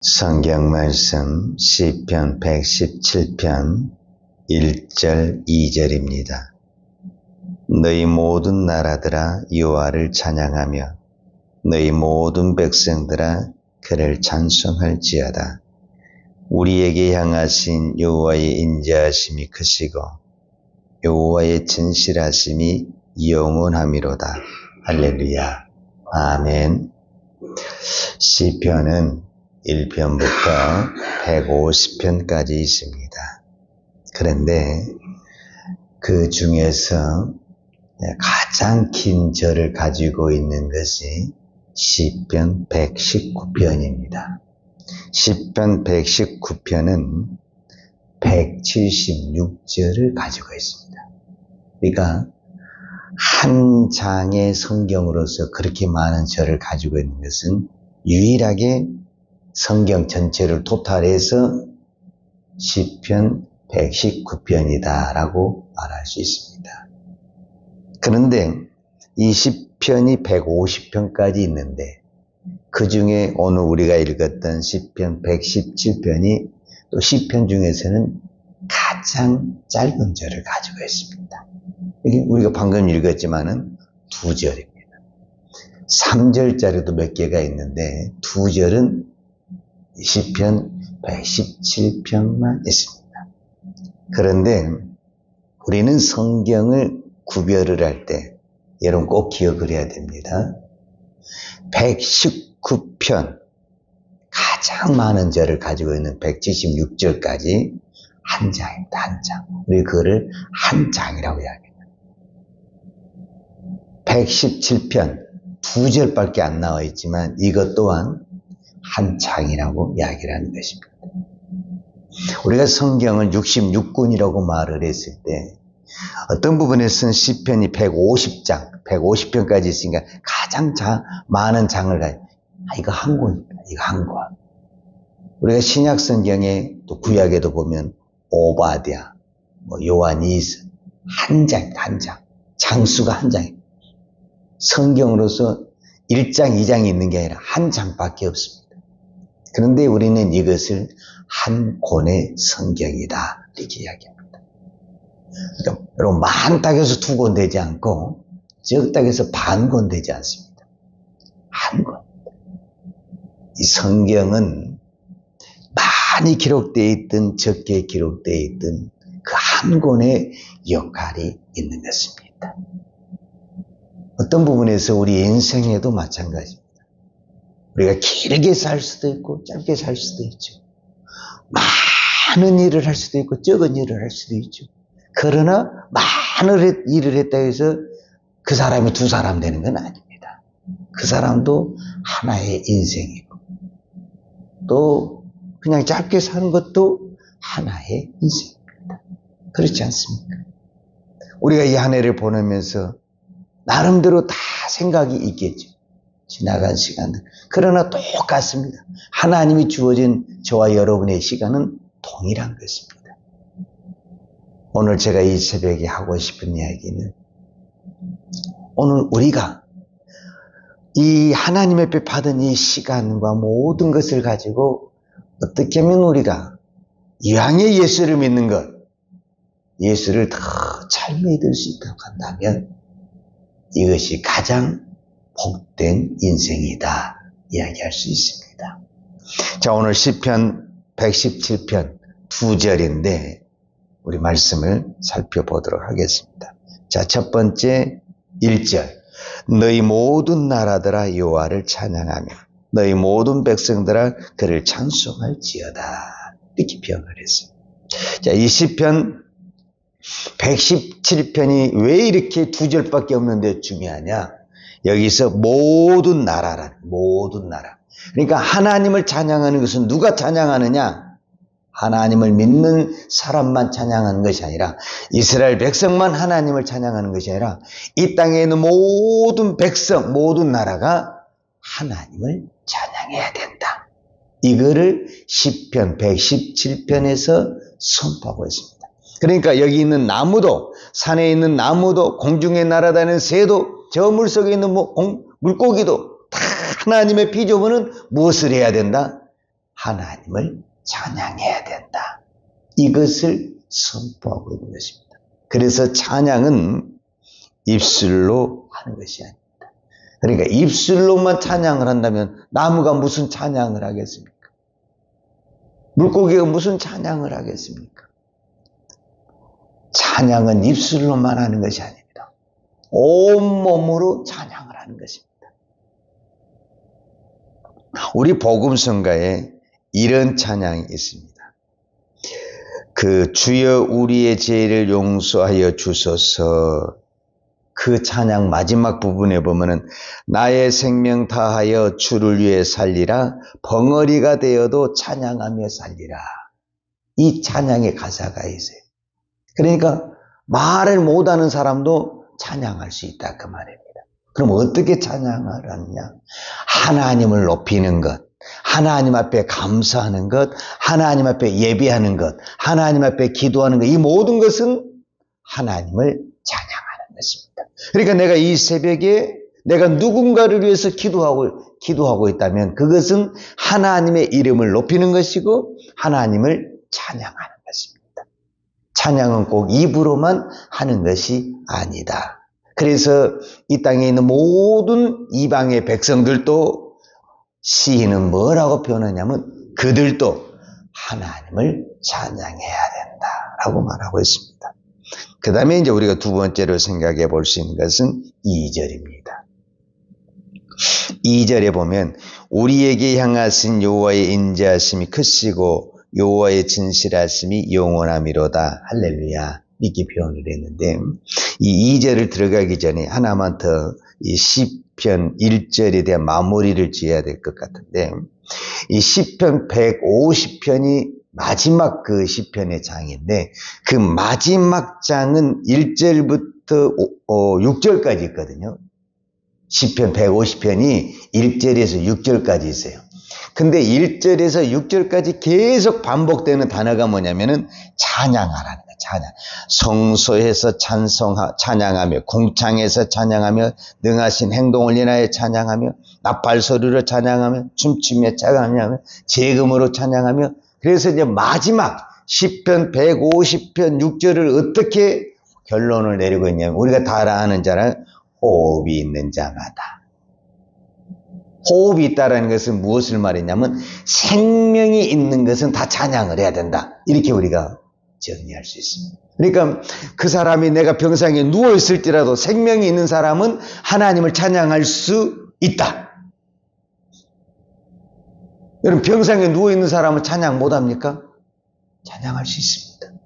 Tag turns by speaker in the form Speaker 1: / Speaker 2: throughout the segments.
Speaker 1: 성경 말씀 시편 117편 1절 2절입니다. 너희 모든 나라들아 여호와를 찬양하며 너희 모든 백성들아 그를 찬송할지어다. 우리에게 향하신 여호와의 인자하심이 크시고 여호와의 진실하심이 영원함이로다. 할렐루야. 아멘. 시편은 1편부터 150편까지 있습니다. 그런데 그 중에서 가장 긴 절을 가지고 있는 것이 시편 119편입니다. 시편 119편은 176절을 가지고 있습니다. 그러니까 한 장의 성경으로서 그렇게 많은 절을 가지고 있는 것은 유일하게 성경 전체를 토탈해서 시편 119편이다라고 말할 수 있습니다. 그런데 이 시편이 150편까지 있는데 그 중에 오늘 우리가 읽었던 시편 117편이 또 시편 중에서는 가장 짧은 절을 가지고 있습니다. 우리가 방금 읽었지만은 2절입니다. 3절짜리도 몇 개가 있는데 2절은 시편 117편만 있습니다. 그런데 우리는 성경을 구별을 할 때 여러분 꼭 기억을 해야 됩니다. 119편 가장 많은 절을 가지고 있는 176절까지 한 장입니다. 한 장. 우리 그거를 한 장이라고 이야기합니다. 117편 2절밖에 안 나와 있지만 이것 또한 한 장이라고 이야기를 하는 것입니다. 우리가 성경을 66권이라고 말을 했을 때 어떤 부분에서는 시편이 150장, 150편까지 있으니까 가장 많은 장을 가지고 이거 한 권입니다. 이거 한 권. 우리가 신약 성경에 또 구약에도 보면 오바댜, 요한이스 한 장, 한 장. 장수가 한 장입니다. 성경으로서 1장, 2장이 있는 게 아니라 한 장밖에 없습니다. 그런데 우리는 이것을 한 권의 성경이다 이렇게 이야기합니다. 그러니까 여러분 만딱에서 2권 되지 않고 적딱에서 반권 되지 않습니다. 한 권. 이 성경은 많이 기록되어 있든 적게 기록되어 있든 그 한 권의 역할이 있는 것입니다. 어떤 부분에서 우리 인생에도 마찬가지입니다. 우리가 길게 살 수도 있고 짧게 살 수도 있죠. 많은 일을 할 수도 있고 적은 일을 할 수도 있죠. 그러나 많은 일을 했다고 해서 그 사람이 2사람 되는 건 아닙니다. 그 사람도 하나의 인생이고 또 그냥 짧게 사는 것도 하나의 인생입니다. 그렇지 않습니까? 우리가 이 한 해를 보내면서 나름대로 다 생각이 있겠죠. 지나간 시간들. 그러나 똑같습니다. 하나님이 주어진 저와 여러분의 시간은 동일한 것입니다. 오늘 제가 이 새벽에 하고 싶은 이야기는 오늘 우리가 이 하나님 앞에 받은 이 시간과 모든 것을 가지고 어떻게 하면 우리가 이왕에 예수를 믿는 것, 예수를 더 잘 믿을 수 있다고 한다면 이것이 가장 복된 인생이다 이야기할 수 있습니다. 자, 오늘 시편 117편 2절인데 우리 말씀을 살펴보도록 하겠습니다. 자, 첫 번째 1절. 너희 모든 나라들아 여호와를 찬양하며 너희 모든 백성들아 그를 찬송할지어다 이렇게 표현을 했어요. 자, 이 시편 117편이 왜 이렇게 2절밖에 없는데 중요하냐? 여기서 모든 나라라는 모든 나라. 그러니까 하나님을 찬양하는 것은 누가 찬양하느냐? 하나님을 믿는 사람만 찬양하는 것이 아니라 이스라엘 백성만 하나님을 찬양하는 것이 아니라 이 땅에 있는 모든 백성, 모든 나라가 하나님을 찬양해야 된다. 이거를 시편 117편에서 선포하고 있습니다. 그러니까 여기 있는 나무도, 산에 있는 나무도, 공중에 날아다니는 새도, 저 물속에 있는 물고기도 다 하나님의 피조물은 무엇을 해야 된다? 하나님을 찬양해야 된다. 이것을 선포하고 있는 것입니다. 그래서 찬양은 입술로 하는 것이 아닙니다. 그러니까 입술로만 찬양을 한다면 나무가 무슨 찬양을 하겠습니까? 물고기가 무슨 찬양을 하겠습니까? 찬양은 입술로만 하는 것이 아닙니다. 온몸으로 찬양을 하는 것입니다. 우리 복음성가에 이런 찬양이 있습니다. 그 주여 우리의 죄를 용서하여 주소서. 그 찬양 마지막 부분에 보면은 나의 생명 다하여 주를 위해 살리라. 벙어리가 되어도 찬양하며 살리라. 이 찬양의 가사가 있어요. 그러니까 말을 못하는 사람도 찬양할 수 있다 그 말입니다. 그럼 어떻게 찬양을 하느냐? 하나님을 높이는 것, 하나님 앞에 감사하는 것, 하나님 앞에 예배하는 것, 하나님 앞에 기도하는 것, 이 모든 것은 하나님을 찬양하는 것입니다. 그러니까 내가 이 새벽에 내가 누군가를 위해서 기도하고 있다면 그것은 하나님의 이름을 높이는 것이고 하나님을 찬양하는 것입니다. 찬양은 꼭 입으로만 하는 것이 아니다. 그래서 이 땅에 있는 모든 이방의 백성들도 시인은 뭐라고 표현하냐면 그들도 하나님을 찬양해야 된다라고 말하고 있습니다. 그 다음에 이제 우리가 두 번째로 생각해 볼 수 있는 것은 2절입니다. 2절에 보면 우리에게 향하신 여호와의 인자하심이 크시고 여호와의 진실하심이 영원함이로다. 할렐루야. 이렇게 표현을 했는데 이 2절을 들어가기 전에 하나만 더 이 시편 1절에 대한 마무리를 지어야 될 것 같은데 이 시편 150편이 마지막 그 시편의 장인데 그 마지막 장은 1절부터 6절까지 있거든요. 시편 150편이 1절에서 6절까지 있어요. 근데 1절에서 6절까지 계속 반복되는 단어가 뭐냐면은 찬양하라는 거예요. 찬양. 성소에서 찬양하며 궁창에서 찬양하며 능하신 행동을 인하여 찬양하며 나팔소리로 찬양하며 춤추며 찬양하며 재금으로 찬양하며 그래서 이제 마지막 시편 150편 6절을 어떻게 결론을 내리고 있냐면 우리가 다 아는 자는 호흡이 있는 자마다. 호흡이 있다라는 것은 무엇을 말했냐면 생명이 있는 것은 다 찬양을 해야 된다. 이렇게 우리가 정리할 수 있습니다. 그러니까 그 사람이 내가 병상에 누워있을지라도 생명이 있는 사람은 하나님을 찬양할 수 있다. 여러분 병상에 누워있는 사람은 찬양 못합니까? 찬양할 수 있습니다.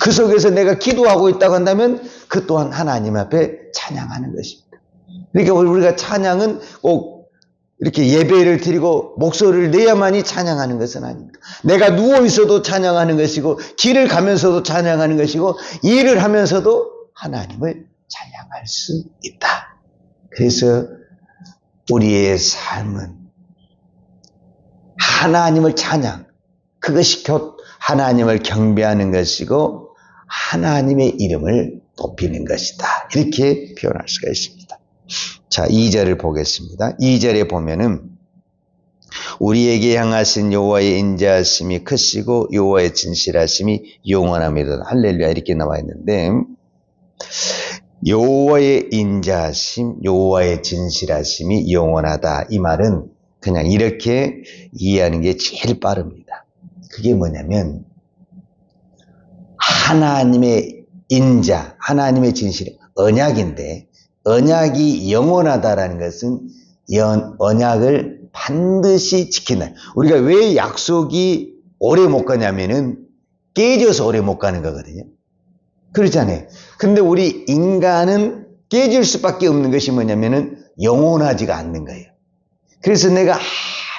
Speaker 1: 그 속에서 내가 기도하고 있다고 한다면 그 또한 하나님 앞에 찬양하는 것입니다. 그러니까 우리가 찬양은 꼭 이렇게 예배를 드리고 목소리를 내야만이 찬양하는 것은 아닙니다. 내가 누워있어도 찬양하는 것이고 길을 가면서도 찬양하는 것이고 일을 하면서도 하나님을 찬양할 수 있다. 그래서 우리의 삶은 하나님을 찬양, 그것이 곧 하나님을 경배하는 것이고 하나님의 이름을 높이는 것이다. 이렇게 표현할 수가 있습니다. 자, 2절을 보겠습니다. 2절에 보면은 우리에게 향하신 여호와의 인자하심이 크시고 여호와의 진실하심이 영원합니다. 할렐루야 이렇게 나와 있는데 여호와의 인자하심, 여호와의 진실하심이 영원하다. 이 말은 그냥 이렇게 이해하는 게 제일 빠릅니다. 그게 뭐냐면 하나님의 인자, 하나님의 진실, 언약인데 언약이 영원하다라는 것은 언약을 반드시 지킨다. 우리가 왜 약속이 오래 못 가냐면은 깨져서 오래 못 가는 거거든요. 그렇잖아요. 근데 우리 인간은 깨질 수밖에 없는 것이 뭐냐면은 영원하지가 않는 거예요. 그래서 내가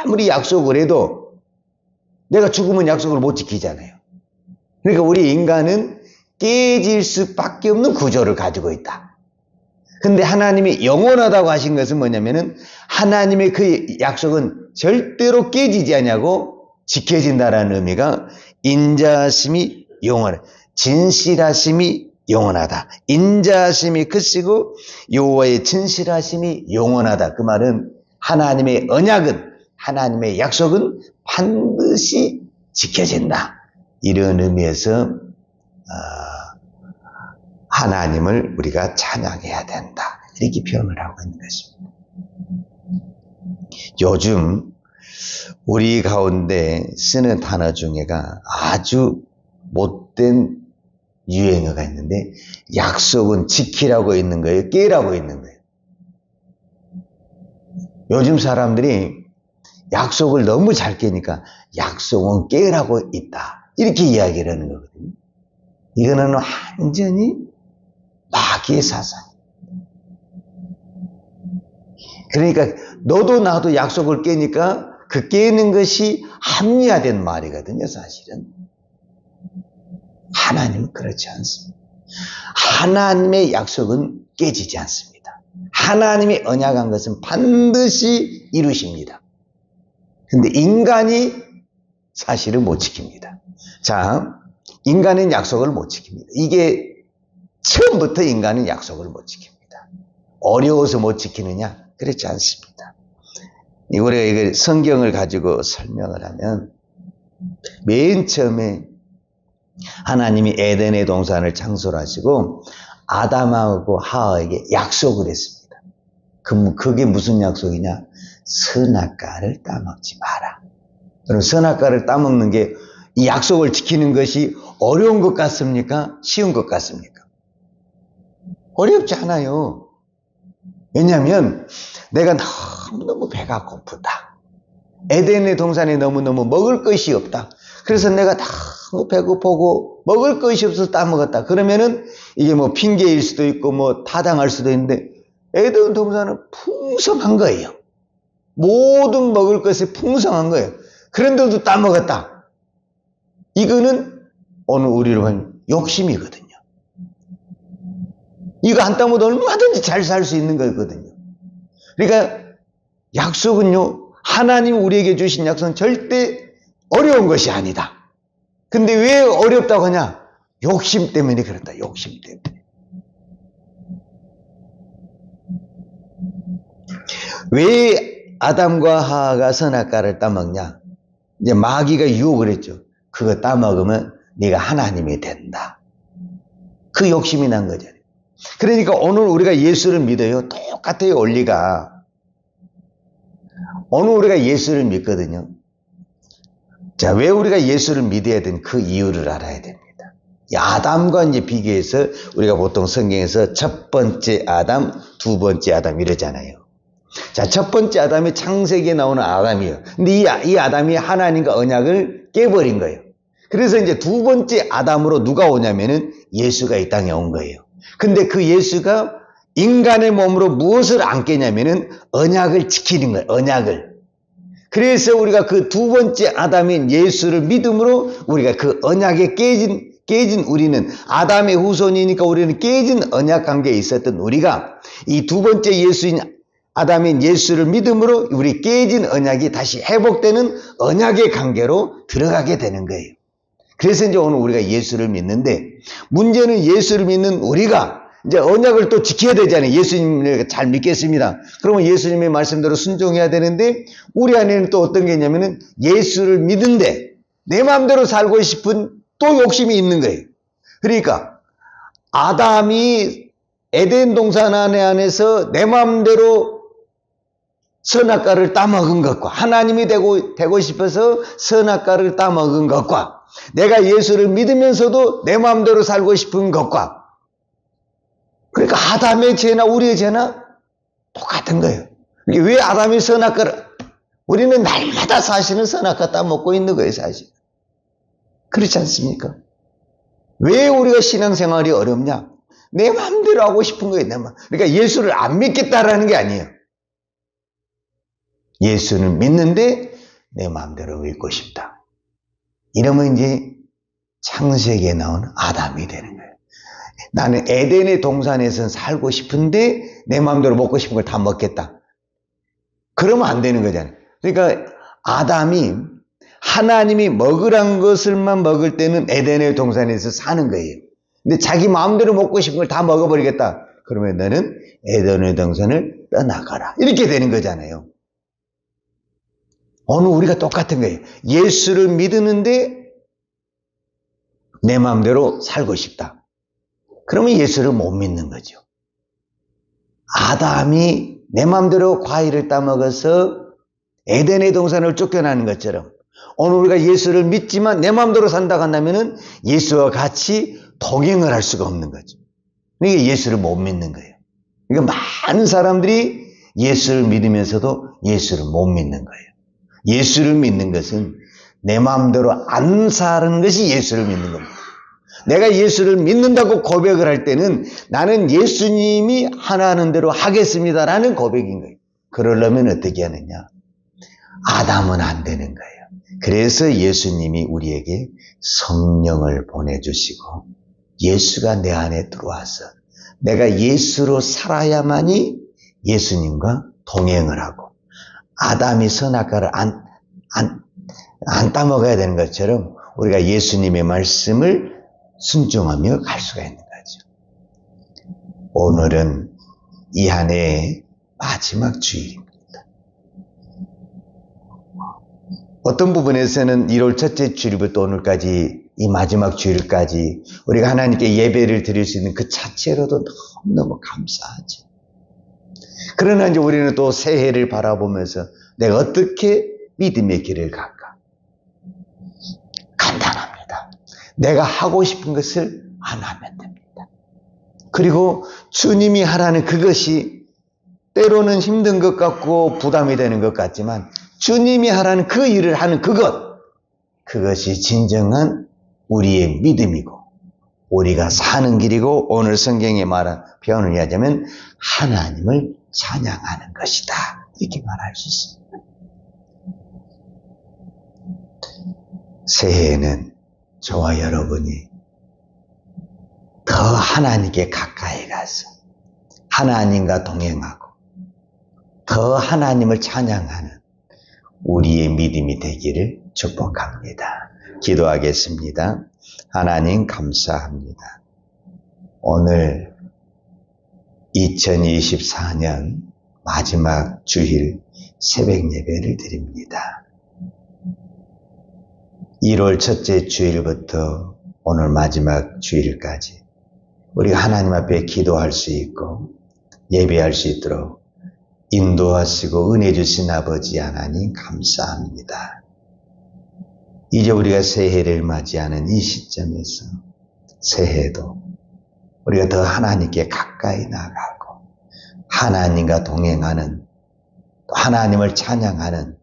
Speaker 1: 아무리 약속을 해도 내가 죽으면 약속을 못 지키잖아요. 그러니까 우리 인간은 깨질 수밖에 없는 구조를 가지고 있다. 근데 하나님이 영원하다고 하신 것은 뭐냐면은 하나님의 그 약속은 절대로 깨지지 않냐고 지켜진다라는 의미가 인자하심이 영원하다. 진실하심이 영원하다. 인자하심이 크시고 여호와의 진실하심이 영원하다. 그 말은 하나님의 언약은, 하나님의 약속은 반드시 지켜진다. 이런 의미에서 하나님을 우리가 찬양해야 된다. 이렇게 표현을 하고 있는 것입니다. 요즘 우리 가운데 쓰는 단어 중에가 아주 못된 유행어가 있는데 약속은 지키라고 있는 거예요? 깨라고 있는 거예요? 요즘 사람들이 약속을 너무 잘 깨니까 약속은 깨라고 있다. 이렇게 이야기를 하는 거거든요. 이거는 완전히 마귀의 사상. 그러니까 너도 나도 약속을 깨니까 그 깨는 것이 합리화된 말이거든요, 사실은. 하나님은 그렇지 않습니다. 하나님의 약속은 깨지지 않습니다. 하나님이 언약한 것은 반드시 이루십니다. 근데 인간이 사실은 못 지킵니다. 자, 인간은 약속을 못 지킵니다. 이게 처음부터 인간은 약속을 못 지킵니다. 어려워서 못 지키느냐? 그렇지 않습니다. 우리가 이걸 성경을 가지고 설명을 하면 맨 처음에 하나님이 에덴의 동산을 창설하시고 아담하고 하와에게 약속을 했습니다. 그게 무슨 약속이냐? 선악과를 따먹지 마라. 그럼 선악과를 따먹는 게 이 약속을 지키는 것이 어려운 것 같습니까? 쉬운 것 같습니까? 어렵지 않아요. 왜냐하면 내가 너무너무 배가 고프다. 에덴의 동산에 너무너무 먹을 것이 없다. 그래서 내가 너무 배고프고 먹을 것이 없어서 따먹었다. 그러면은 이게 뭐 핑계일 수도 있고 뭐 타당할 수도 있는데 에덴 동산은 풍성한 거예요. 모든 먹을 것이 풍성한 거예요. 그런데도 따먹었다. 이거는 오늘 우리로 보면 욕심이거든요. 이거 안 따먹어도 얼마든지 잘 살 수 있는 거거든요. 그러니까 약속은요, 하나님 우리에게 주신 약속은 절대 어려운 것이 아니다. 근데 왜 어렵다고 하냐? 욕심 때문에 그렇다. 욕심 때문에. 왜 아담과 하와가 선악과를 따먹냐? 이제 마귀가 유혹을 했죠. 그거 따먹으면 네가 하나님이 된다. 그 욕심이 난 거죠. 그러니까 오늘 우리가 예수를 믿어요. 똑같아요, 원리가. 오늘 우리가 예수를 믿거든요. 자, 왜 우리가 예수를 믿어야 되는 그 이유를 알아야 됩니다. 이 아담과 이제 비교해서 우리가 보통 성경에서 첫 번째 아담, 두 번째 아담 이러잖아요. 자, 첫 번째 아담이 창세기에 나오는 아담이에요. 근데 이 아담이 하나님과 언약을 깨버린 거예요. 그래서 이제 두 번째 아담으로 누가 오냐면은 예수가 이 땅에 온 거예요. 근데 그 예수가 인간의 몸으로 무엇을 안 깨냐면은 언약을 지키는 거예요. 언약을. 그래서 우리가 그 두 번째 아담인 예수를 믿음으로 우리가 그 언약에 깨진 우리는 아담의 후손이니까 우리는 깨진 언약 관계에 있었던 우리가 이 두 번째 예수인 아담인 예수를 믿음으로 우리 깨진 언약이 다시 회복되는 언약의 관계로 들어가게 되는 거예요. 그래서 이제 오늘 우리가 예수를 믿는데 문제는 예수를 믿는 우리가 이제 언약을 또 지켜야 되잖아요. 예수님을 잘 믿겠습니다. 그러면 예수님의 말씀대로 순종해야 되는데 우리 안에는 또 어떤 게 있냐면은 예수를 믿는데 내 마음대로 살고 싶은 또 욕심이 있는 거예요. 그러니까 아담이 에덴 동산 안에서 내 마음대로 선악과를 따먹은 것과 하나님이 되고 싶어서 선악과를 따먹은 것과 내가 예수를 믿으면서도 내 마음대로 살고 싶은 것과 그러니까 아담의 죄나 우리의 죄나 똑같은 거예요. 왜 아담이 선악과를 우리는 날마다 사실은 선악과 따먹고 있는 거예요, 사실. 그렇지 않습니까? 왜 우리가 신앙생활이 어렵냐? 내 마음대로 하고 싶은 거예요, 내 마음. 그러니까 예수를 안 믿겠다라는 게 아니에요. 예수는 믿는데 내 마음대로 믿고 싶다. 이러면 이제 창세기에 나온 아담이 되는 거예요. 나는 에덴의 동산에서 살고 싶은데 내 마음대로 먹고 싶은 걸 다 먹겠다. 그러면 안 되는 거잖아요. 그러니까 아담이 하나님이 먹으란 것을만 먹을 때는 에덴의 동산에서 사는 거예요. 근데 자기 마음대로 먹고 싶은 걸 다 먹어버리겠다. 그러면 너는 에덴의 동산을 떠나가라. 이렇게 되는 거잖아요. 오늘 우리가 똑같은 거예요. 예수를 믿었는데 내 마음대로 살고 싶다. 그러면 예수를 못 믿는 거죠. 아담이 내 마음대로 과일을 따먹어서 에덴의 동산을 쫓겨나는 것처럼 오늘 우리가 예수를 믿지만 내 마음대로 산다고 한다면 예수와 같이 동행을 할 수가 없는 거죠. 그러니까 예수를 못 믿는 거예요. 그러니까 많은 사람들이 예수를 믿으면서도 예수를 못 믿는 거예요. 예수를 믿는 것은 내 마음대로 안 사는 것이 예수를 믿는 겁니다. 내가 예수를 믿는다고 고백을 할 때는 나는 예수님이 하라는 대로 하겠습니다라는 고백인 거예요. 그러려면 어떻게 하느냐? 아담은 안 되는 거예요. 그래서 예수님이 우리에게 성령을 보내주시고 예수가 내 안에 들어와서 내가 예수로 살아야만이 예수님과 동행을 하고 아담이 선악과를 안 따먹어야 되는 것처럼 우리가 예수님의 말씀을 순종하며 갈 수가 있는 거죠. 오늘은 이 한 해의 마지막 주일입니다. 어떤 부분에서는 1월 첫째 주일부터 오늘까지 이 마지막 주일까지 우리가 하나님께 예배를 드릴 수 있는 그 자체로도 너무너무 감사하죠. 그러나 이제 우리는 또 새해를 바라보면서 내가 어떻게 믿음의 길을 갈까? 간단합니다. 내가 하고 싶은 것을 안 하면 됩니다. 그리고 주님이 하라는 그것이 때로는 힘든 것 같고 부담이 되는 것 같지만 주님이 하라는 그 일을 하는 그것이 진정한 우리의 믿음이고 우리가 사는 길이고 오늘 성경에 말한 표현을 하자면 하나님을 찬양하는 것이다. 이렇게 말할 수 있습니다. 새해에는 저와 여러분이 더 하나님께 가까이 가서 하나님과 동행하고 더 하나님을 찬양하는 우리의 믿음이 되기를 축복합니다. 기도하겠습니다. 하나님 감사합니다. 오늘 2024년 마지막 주일 새벽 예배를 드립니다. 1월 첫째 주일부터 오늘 마지막 주일까지 우리가 하나님 앞에 기도할 수 있고 예배할 수 있도록 인도하시고 은혜 주신 아버지 하나님 감사합니다. 이제 우리가 새해를 맞이하는 이 시점에서 새해도 우리가 더 하나님께 가까이 나가고 하나님과 동행하는 하나님을 찬양하는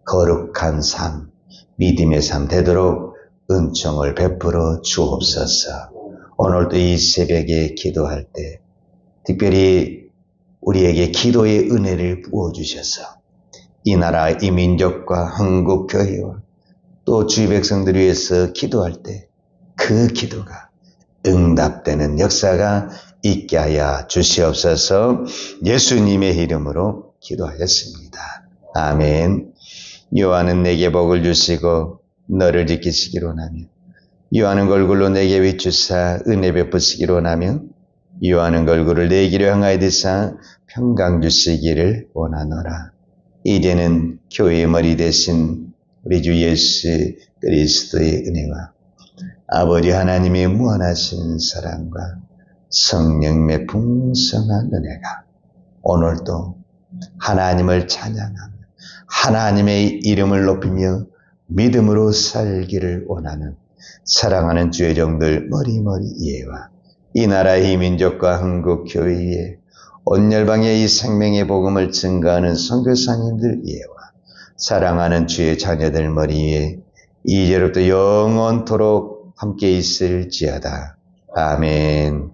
Speaker 1: 거룩한 삶, 믿음의 삶 되도록 은총을 베풀어 주옵소서. 오늘도 이 새벽에 기도할 때 특별히 우리에게 기도의 은혜를 부어주셔서 이 나라 이 민족과 한국 교회와 또 주의 백성들 위해서 기도할 때 그 기도가 응답되는 역사가 있게 하여 주시옵소서. 예수님의 이름으로 기도하였습니다. 아멘. 여호와는 내게 복을 주시고 너를 지키시기로 하며 여호와는 얼굴로 내게 비추사 은혜 베푸시기로 하며 여호와는 얼굴을 내 길로 향하여 드사 평강 주시기를 원하노라. 이제는 교회의 머리 대신 우리 주 예수 그리스도의 은혜와 아버지 하나님의 무한하신 사랑과 성령의 풍성한 은혜가 오늘도 하나님을 찬양하며 하나님의 이름을 높이며 믿음으로 살기를 원하는 사랑하는 주의 종들 머리머리 이해와 이 나라의 민족과 한국 교회에 온 열방의 이 생명의 복음을 증거하는 선교사님들 이해와 사랑하는 주의 자녀들 머리에 이제로부터 영원토록 함께 있을지어다. 아멘.